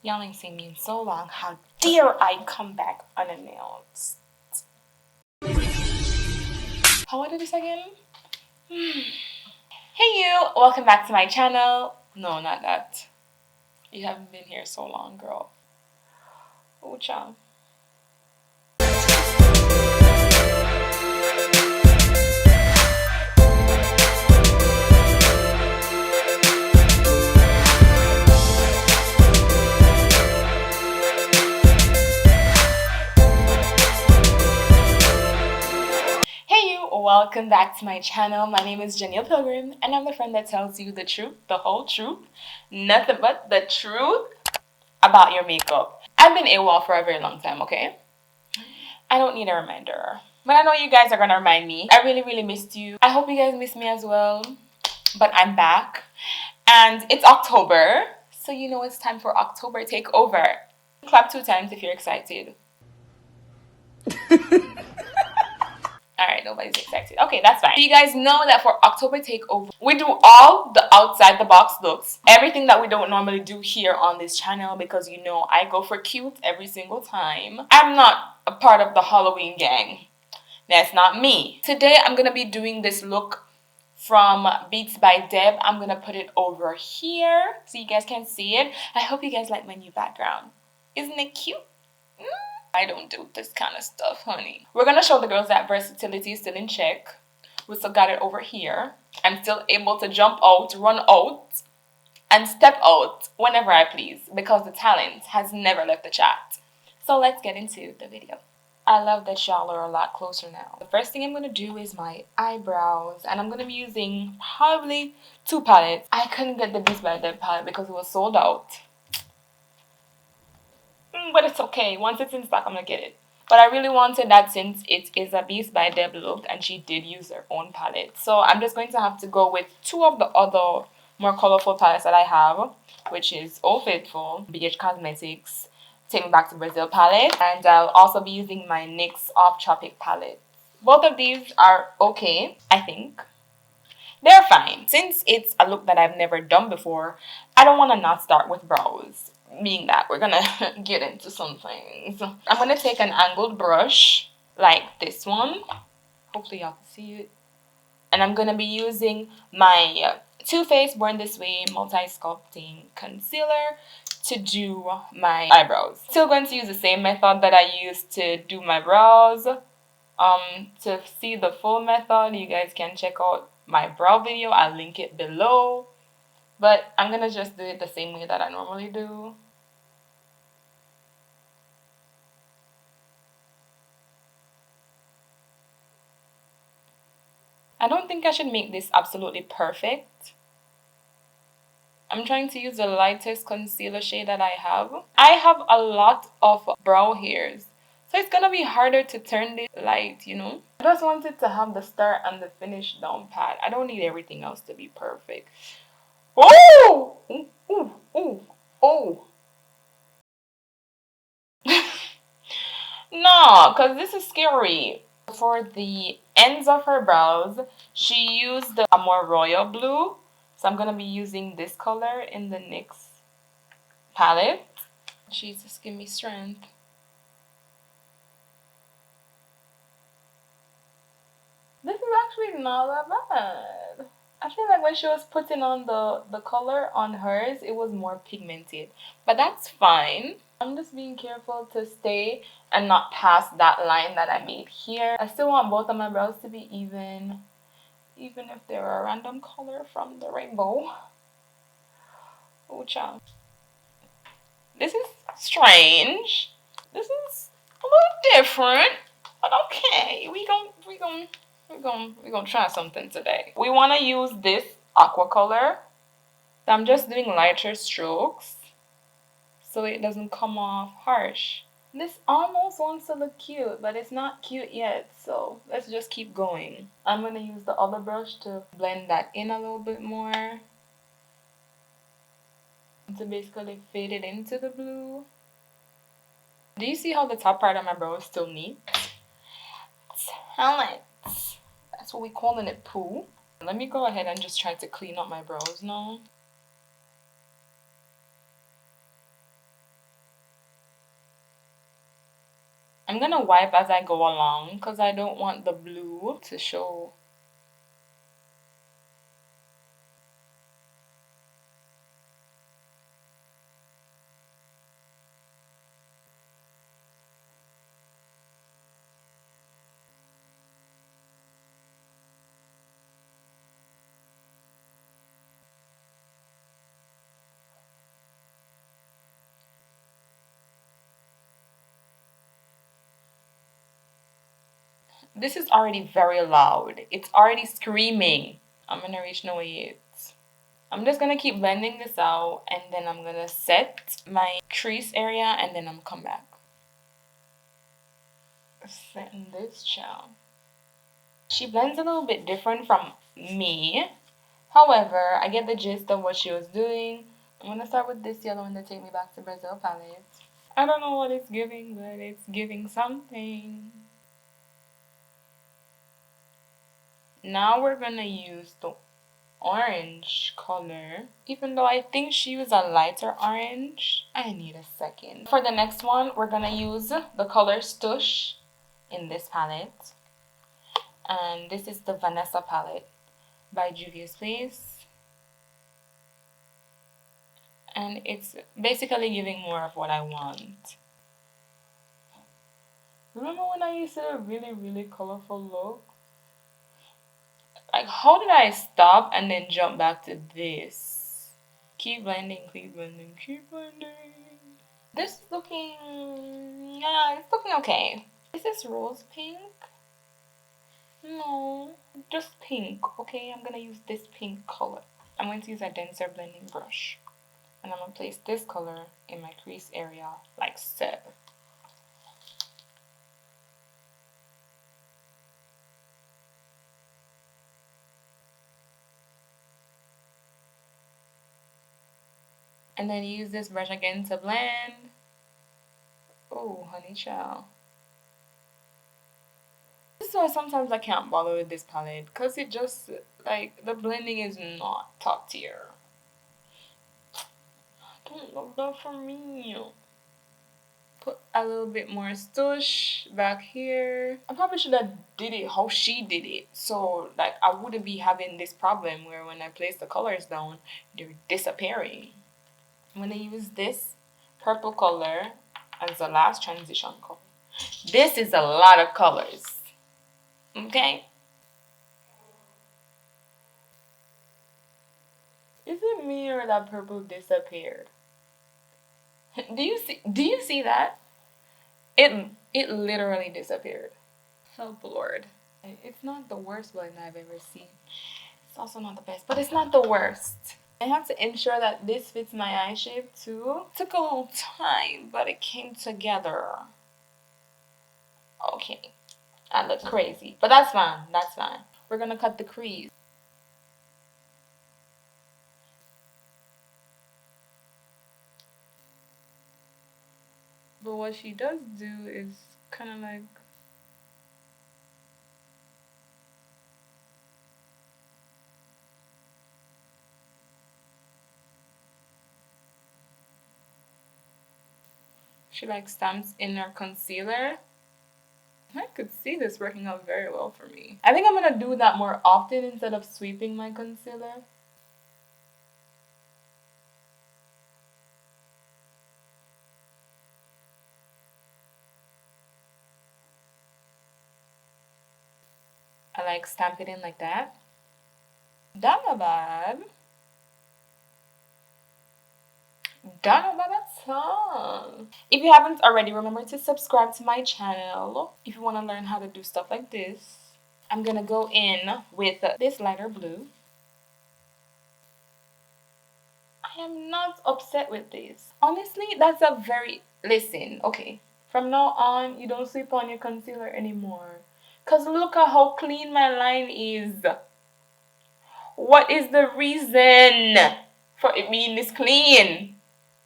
Y'all ain't seen me in so long. How dare I come back unannounced? How I do this again? Hey you, welcome back to my channel. No, not that. You haven't been here so long, girl. Oh, child. Welcome back to my channel. My name is Janneil Pilgrim, and I'm the friend that tells you the truth, the whole truth, nothing but the truth about your makeup. I've been AWOL for a very long time, okay? I don't need a reminder, but I know you guys are gonna remind me. I really missed you. I hope you guys miss me as well, but I'm back, and it's October, so you know it's time for October Takeover. Clap 2 times if you're excited. Alright, nobody's excited. Okay, that's fine. So you guys know that for October Takeover, we do all the outside the box looks. Everything that we don't normally do here on this channel, because you know I go for cute every single time. I'm not a part of the Halloween gang. That's not me. Today I'm going to be doing this look from Beats by Deb. I'm going to put it over here so you guys can see it. I hope you guys like my new background. Isn't it cute? I don't do this kind of stuff, honey. We're gonna show the girls that versatility is still in check. We still got it over here. I'm still able to jump out, run out, and step out whenever I please, because the talent has never left the chat. So let's get into the video. I love that y'all are a lot closer now. The first thing I'm gonna do is my eyebrows, and I'm gonna be using probably 2 palettes. I couldn't get the Beats by Deb palette because it was sold out. But it's okay. Once it's in stock, I'm gonna get it. But I really wanted that since it is a Beats by Deb look and she did use her own palette. So I'm just going to have to go with 2 of the other more colorful palettes that I have, which is Old Faithful, Beige Cosmetics, Take Me Back to Brazil palette, and I'll also be using my NYX Off Tropic palette. Both of these are okay, I think. They're fine. Since it's a look that I've never done before, I don't want to not start with brows. Being that we're gonna get into some things. I'm gonna take an angled brush like this one. Hopefully y'all can see it. And I'm gonna be using my Too Faced Born This Way Multi-Sculpting Concealer to do my eyebrows. Still going to use the same method that I used to do my brows. To see the full method, you guys can check out my brow video. I'll link it below. But I'm gonna just do it the same way that I normally do. I don't think I should make this absolutely perfect. I'm trying to use the lightest concealer shade that I have. I have a lot of brow hairs, so it's gonna be harder to turn this light, you know. I just wanted to have the start and the finish down pat. I don't need everything else to be perfect. Oh! Ooh, ooh, ooh, oh. No, because this is scary. For the ends of her brows, she used a more royal blue. So I'm going to be using this color in the NYX palette. Jesus, give me strength. This is actually not that bad. I feel like when she was putting on the color on hers, it was more pigmented. But that's fine. I'm just being careful to stay and not pass that line that I made here. I still want both of my brows to be even if they're a random color from the rainbow. Oh, child. This is strange. This is a little different, but okay. We gonna try something today. We want to use this aqua color. So I'm just doing lighter strokes so it doesn't come off harsh. This almost wants to look cute, but it's not cute yet, so let's just keep going. I'm going to use the other brush to blend that in a little bit more, to basically fade it into the blue. Do you see how the top part of my brow is still neat? Talent. That's what we're calling it, poo. Let me go ahead and just try to clean up my brows now. I'm gonna wipe as I go along because I don't want the blue to show. This is already very loud. It's already screaming. I'm gonna reach no way. I'm just gonna keep blending this out, and then I'm gonna set my crease area, and then I'm come back. Setting this child. She blends a little bit different from me. However, I get the gist of what she was doing. I'm gonna start with this yellow and then take me back to Brazil palette. I don't know what it's giving, but it's giving something. Now we're gonna use the orange color, even though I think she used a lighter orange. I need a second. For the next one, we're gonna use the color Stush in this palette, and this is the Vanessa palette by Juvia's Place, and it's basically giving more of what I want. Remember when I used to a really colorful look? Like, how did I stop and then jump back to this? Keep blending, keep blending, keep blending. This is looking, yeah, it's looking okay. Is this rose pink? No, just pink, okay? I'm gonna use this pink color. I'm going to use a denser blending brush. And I'm gonna place this color in my crease area, like so. And then use this brush again to blend. Oh, honey child. This is why sometimes I can't bother with this palette, because it just, like, the blending is not top tier. I don't love that for me. Put a little bit more Stush back here. I probably should have did it how she did it, so like I wouldn't be having this problem where when I place the colors down, they're disappearing. I'm gonna use this purple color as the last transition color. This is a lot of colors, okay? Is it me or that purple disappeared? Do you see that? It literally disappeared. Oh Lord. It's not the worst blend I've ever seen. It's also not the best, but it's not the worst. I have to ensure that this fits my eye shape too. It took a little time, but it came together. Okay. I look crazy, but that's fine. That's fine. We're gonna cut the crease. But what she does do is kind of like, she like stamps in her concealer. I could see this working out very well for me. I think I'm gonna do that more often instead of sweeping my concealer. I like stamp it in like that. That's not bad. That's not bad at all. If you haven't already, remember to subscribe to my channel if you want to learn how to do stuff like this. I'm gonna go in with this lighter blue. I am not upset with this. Honestly, that's a very... Listen, okay. From now on, you don't sweep on your concealer anymore. Because look at how clean my line is. What is the reason for it being this clean?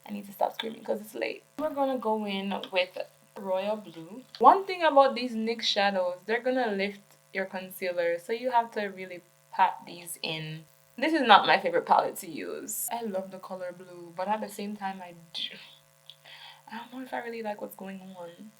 I need to stop screaming because it's late. We're going to go in with Royal Blue. One thing about these NYX shadows, they're going to lift your concealer. So you have to really pat these in. This is not my favorite palette to use. I love the color blue, but at the same time, I don't know if I really like what's going on.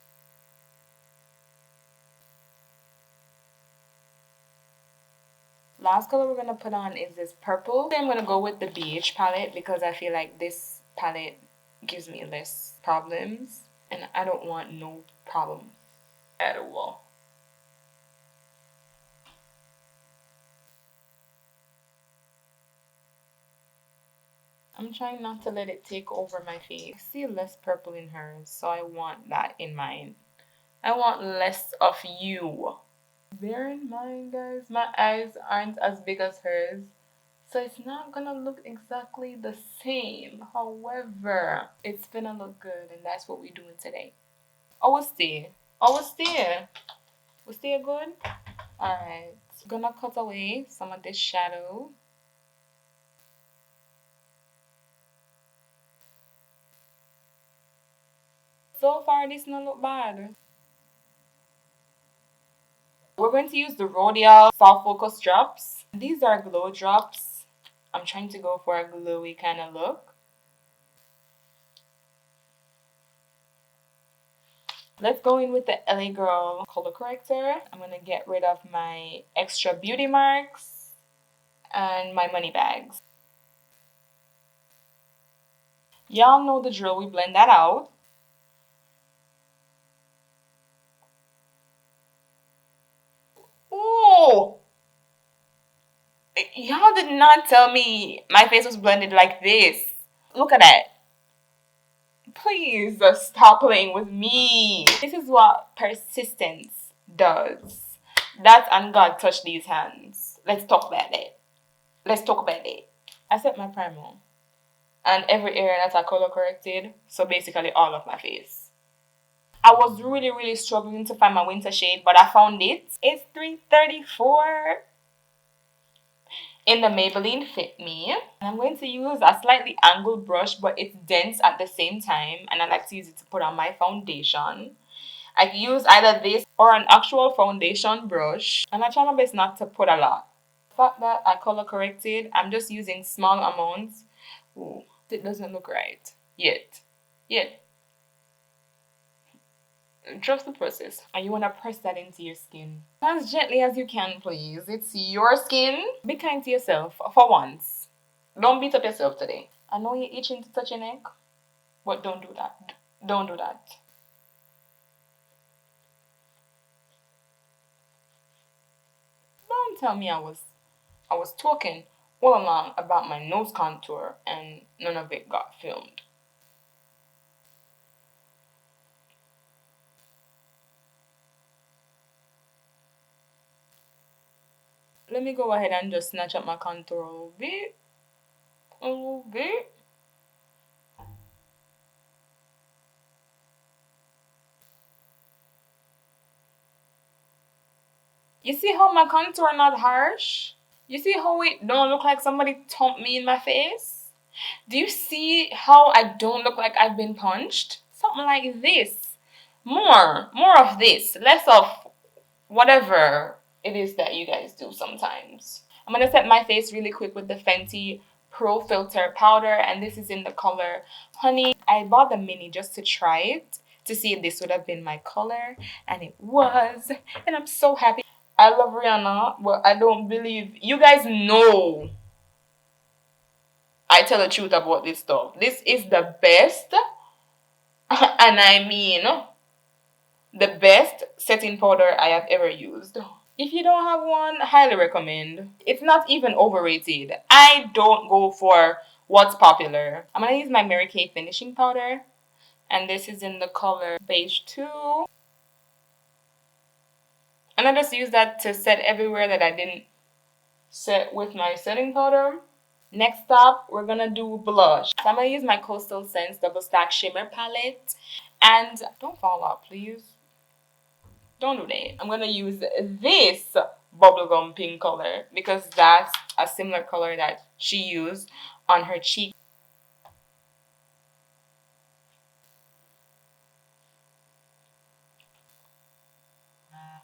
Last color we're gonna put on is this purple. I'm gonna go with the Beige palette because I feel like this palette gives me less problems, and I don't want no problems at all. I'm trying not to let it take over my face. I see less purple in hers, so I want that in mine. I want less of you. Bear in mind, guys, my eyes aren't as big as hers, so it's not gonna look exactly the same. However, it's gonna look good, and that's what we're doing today. Oh, we'll stay. Oh, we'll stay. We'll stay good? Alright. Gonna cut away some of this shadow. So far, this not look bad. We're going to use the L'Oreal Soft Focus Drops. These are glow drops. I'm trying to go for a glowy kind of look. Let's go in with the LA Girl color corrector. I'm going to get rid of my extra beauty marks and my money bags. Y'all know the drill. We blend that out. Ooh! Y'all did not tell me my face was blended like this. Look at that. Please stop playing with me. This is what persistence does. That and God touch these hands. Let's talk about it. Let's talk about it. I set my primer and every area that I color corrected, so basically all of my face. I was really struggling to find my winter shade, but I found it. It's 334 in the Maybelline Fit Me. And I'm going to use a slightly angled brush, but it's dense at the same time, and I like to use it to put on my foundation. I can use either this or an actual foundation brush, and I try my best not to put a lot. The fact that I color corrected, I'm just using small amounts. Ooh, it doesn't look right yet. Trust the process. And you want to press that into your skin as gently as you can, please. It's your skin. Be kind to yourself for once. Don't beat up yourself today. I know you're itching to touch your neck, but don't do that. Don't do that. Don't tell me I was talking all along about my nose contour and none of it got filmed. Let me go ahead and just snatch up my contour a little bit. A little bit. You see how my contour not harsh? You see how it don't look like somebody thumped me in my face? Do you see how I don't look like I've been punched? Something like this. More of this. Less of whatever it is that you guys do sometimes. I'm going to set my face really quick with the Fenty Pro Filter Powder, and this is in the color Honey. I bought the mini just to try it, to see if this would have been my color, and it was, and I'm so happy. I love Rihanna, but I don't believe you guys know I tell the truth about this stuff. This is the best, and I mean the best setting powder I have ever used. If you don't have one, highly recommend. It's not even overrated. I don't go for what's popular. I'm gonna use my Marykay finishing powder, and this is in the color Beige 2. And I just use that to set everywhere that I didn't set with my setting powder. Next up, we're gonna do blush. So I'm gonna use my Coastal Scents Double Stack Shimmer Palette. And don't fall out, please. Don't do that. I'm gonna use this bubblegum pink color because that's a similar color that she used on her cheek.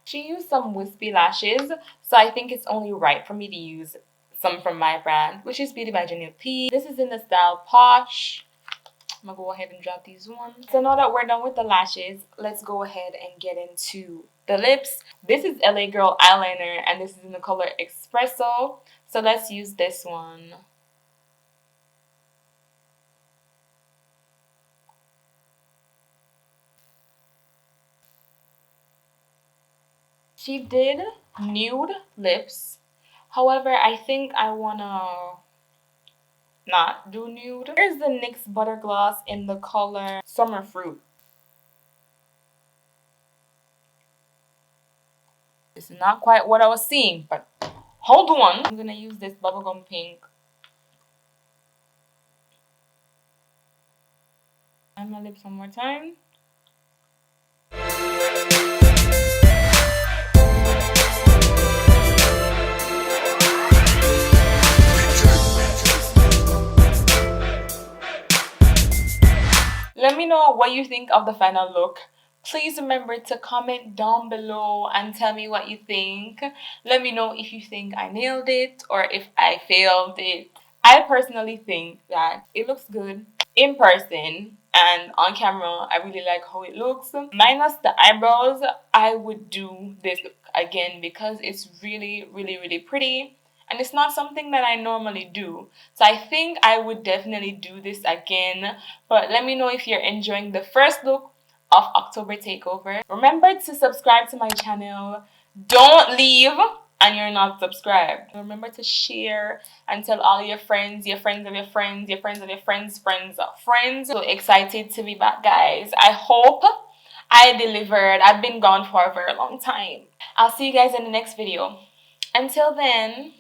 She used some wispy lashes, so I think it's only right for me to use some from my brand, which is Beauty by Janneil. This is in the style POSH. I'm gonna go ahead and drop these ones. So now that we're done with the lashes, let's go ahead and get into the lips. This is LA Girl eyeliner, and this is in the color Espresso. So let's use this one. She did nude lips. However, I think I wanna not do nude. Here's the NYX Butter Gloss in the color Summer Fruit. This is not quite what I was seeing, but hold on. I'm gonna use this bubblegum pink. And my lips one more time. Let me know what you think of the final look. Please remember to comment down below and tell me what you think. Let me know if you think I nailed it or if I failed it. I personally think that it looks good in person and on camera. I really like how it looks. Minus the eyebrows, I would do this again because it's really, really, really pretty. And it's not something that I normally do. So I think I would definitely do this again. But let me know if you're enjoying the first look of October Takeover. Remember to subscribe to my channel. Don't leave and you're not subscribed. Remember to share and tell all your friends, your friends of your friends, your friends of your friends, friends of friends. So excited to be back, guys. I hope I delivered. I've been gone for a very long time. I'll see you guys in the next video. Until then,